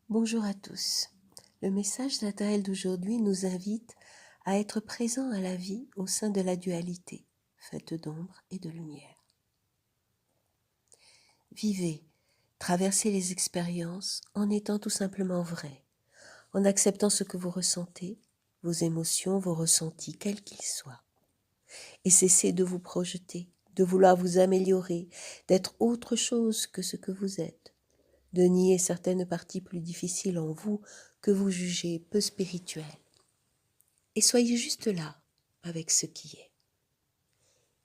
Bonjour à tous. Le message d'Adèle d'aujourd'hui nous invite à être présents à la vie au sein de la dualité, faite d'ombre et de lumière. Vivez, traversez les expériences en étant tout simplement vrai, en acceptant ce que vous ressentez, vos émotions, vos ressentis, quels qu'ils soient. Et cessez de vous projeter, de vouloir vous améliorer, d'être autre chose que ce que vous êtes, de nier certaines parties plus difficiles en vous que vous jugez peu spirituelles. Et soyez juste là avec ce qui est.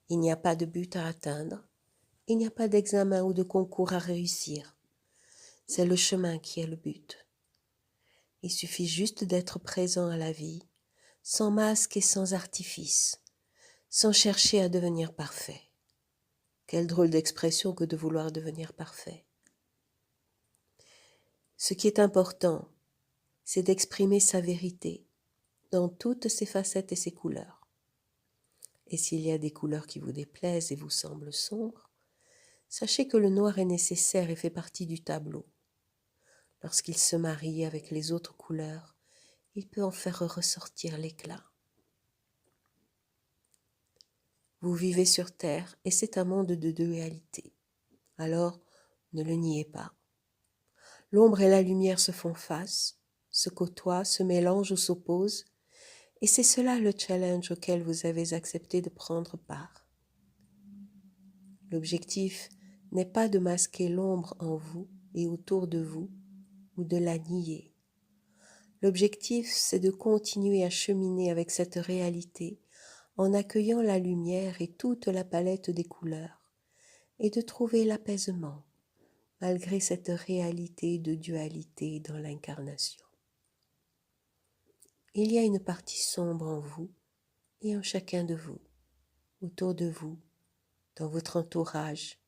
Il n'y a pas de but à atteindre, il n'y a pas d'examen ou de concours à réussir. C'est le chemin qui est le but. Il suffit juste d'être présent à la vie, sans masque et sans artifice, sans chercher à devenir parfait. Quelle drôle d'expression que de vouloir devenir parfait. Ce qui est important, c'est d'exprimer sa vérité dans toutes ses facettes et ses couleurs. Et s'il y a des couleurs qui vous déplaisent et vous semblent sombres, sachez que le noir est nécessaire et fait partie du tableau. Lorsqu'il se marie avec les autres couleurs, il peut en faire ressortir l'éclat. Vous vivez sur Terre et c'est un monde de dualité. Alors, ne le niez pas. L'ombre et la lumière se font face, se côtoient, se mélangent ou s'opposent, et c'est cela le challenge auquel vous avez accepté de prendre part. L'objectif n'est pas de masquer l'ombre en vous et autour de vous, ou de la nier. L'objectif, c'est de continuer à cheminer avec cette réalité en accueillant la lumière et toute la palette des couleurs, et de trouver l'apaisement malgré cette réalité de dualité dans l'incarnation. Il y a une partie sombre en vous et en chacun de vous, autour de vous, dans votre entourage,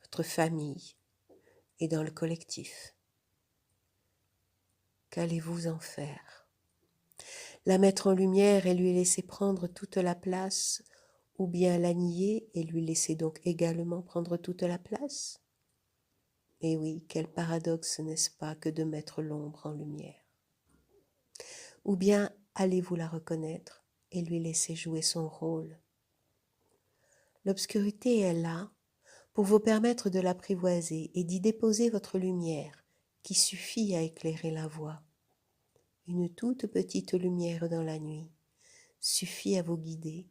votre famille et dans le collectif. Qu'allez-vous en faire? La mettre en lumière et lui laisser prendre toute la place, ou bien la nier et lui laisser donc également prendre toute la place? Et oui, quel paradoxe, n'est-ce pas, que de mettre l'ombre en lumière? Ou bien allez-vous la reconnaître et lui laisser jouer son rôle? L'obscurité est là pour vous permettre de l'apprivoiser et d'y déposer votre lumière qui suffit à éclairer la voie. Une toute petite lumière dans la nuit suffit à vous guider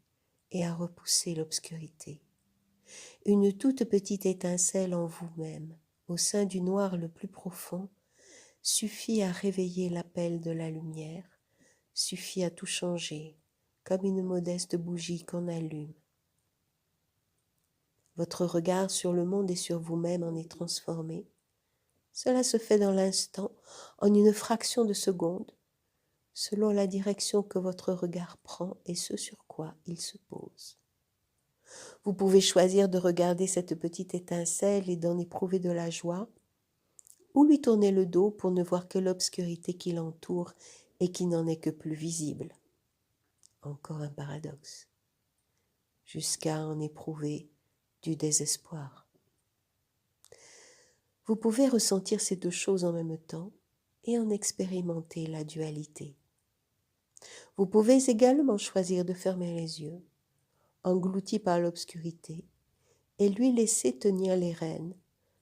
et à repousser l'obscurité. Une toute petite étincelle en vous-même, au sein du noir le plus profond, suffit à réveiller l'appel de la lumière, suffit à tout changer, comme une modeste bougie qu'on allume. Votre regard sur le monde et sur vous-même en est transformé. Cela se fait dans l'instant, en une fraction de seconde, selon la direction que votre regard prend et ce sur quoi il se pose. Vous pouvez choisir de regarder cette petite étincelle et d'en éprouver de la joie, ou lui tourner le dos pour ne voir que l'obscurité qui l'entoure et qui n'en est que plus visible. Encore un paradoxe. Jusqu'à en éprouver du désespoir. Vous pouvez ressentir ces deux choses en même temps et en expérimenter la dualité. Vous pouvez également choisir de fermer les yeux, englouti par l'obscurité, et lui laisser tenir les rênes,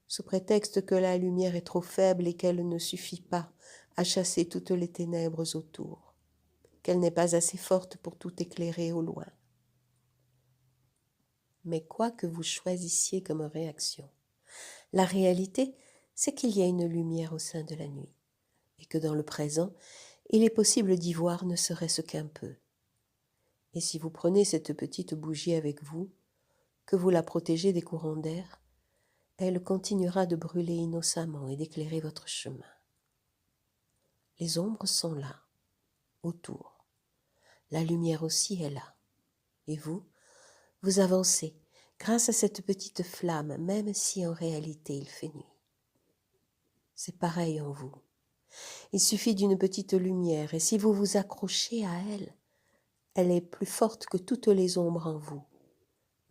sous prétexte que la lumière est trop faible et qu'elle ne suffit pas à chasser toutes les ténèbres autour, qu'elle n'est pas assez forte pour tout éclairer au loin. Mais quoi que vous choisissiez comme réaction, la réalité, c'est qu'il y a une lumière au sein de la nuit, et que dans le présent, il est possible d'y voir ne serait-ce qu'un peu. Et si vous prenez cette petite bougie avec vous, que vous la protégez des courants d'air, elle continuera de brûler innocemment et d'éclairer votre chemin. Les ombres sont là, autour. La lumière aussi est là. Et vous, vous avancez grâce à cette petite flamme, même si en réalité il fait nuit. C'est pareil en vous. Il suffit d'une petite lumière et si vous vous accrochez à elle, elle est plus forte que toutes les ombres en vous,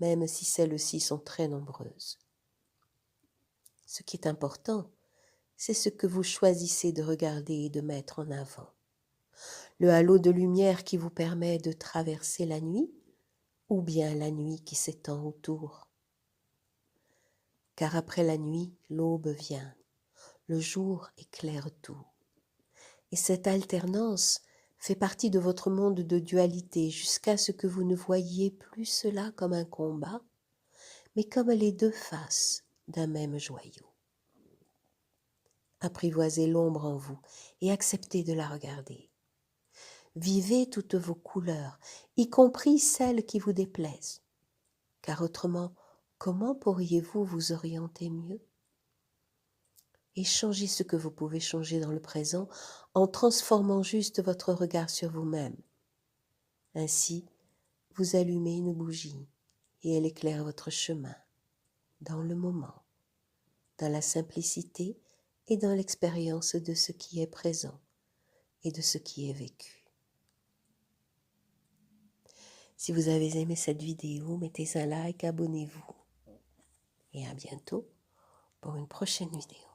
même si celles-ci sont très nombreuses. Ce qui est important, c'est ce que vous choisissez de regarder et de mettre en avant. Le halo de lumière qui vous permet de traverser la nuit, ou bien la nuit qui s'étend autour. Car après la nuit, l'aube vient, le jour éclaire tout. Et cette alternance fait partie de votre monde de dualité jusqu'à ce que vous ne voyiez plus cela comme un combat, mais comme les deux faces d'un même joyau. Apprivoisez l'ombre en vous et acceptez de la regarder. Vivez toutes vos couleurs, y compris celles qui vous déplaisent, car autrement, comment pourriez-vous vous orienter mieux? Et changez ce que vous pouvez changer dans le présent en transformant juste votre regard sur vous-même. Ainsi, vous allumez une bougie et elle éclaire votre chemin, dans le moment, dans la simplicité et dans l'expérience de ce qui est présent et de ce qui est vécu. Si vous avez aimé cette vidéo, mettez un like, abonnez-vous et à bientôt pour une prochaine vidéo.